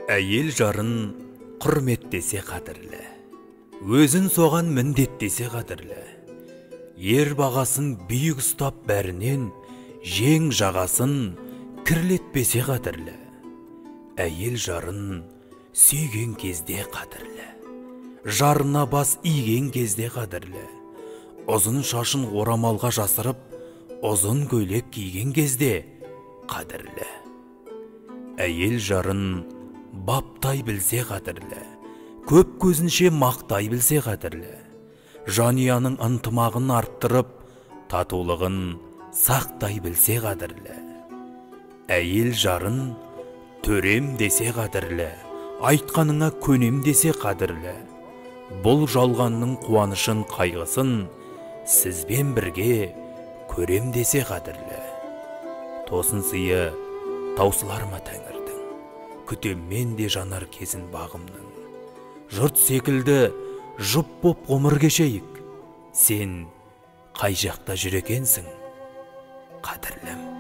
Әйел жарын құрметтесе қадірлі, өзін соған міндеттесе қадірлі. Ер бағасын биік ұстап бәрінен, жең жағасын кірлетпесе қадірлі. Әйел жарын сүйген кезде қадірлі, жарына бас иген кезде қадірлі. Ұзын шашын орамалға жасырып, ұзын көйлек киген кезде қадірлі. Әйел жарын баптай білсе қадірлі, көп көзінше мақтай білсе қадірлі. Жанияның ынтымағын арттырып, татулығын сақтай білсе қадірлі. Әйел жарын төрем десе қадірлі, айтқаныңа көнем десе қадірлі. Бұл жалғанның қуанышын қайғысын сізбен бірге көрем десе қадірлі. Тосын сыйы таусылар ма тәңірдің, күтеммен де жанар кезін бағымның. Жұрт секілді жұп боп ғұмыр кешейік, сен қай жақта жүр екенсің, қадірлім.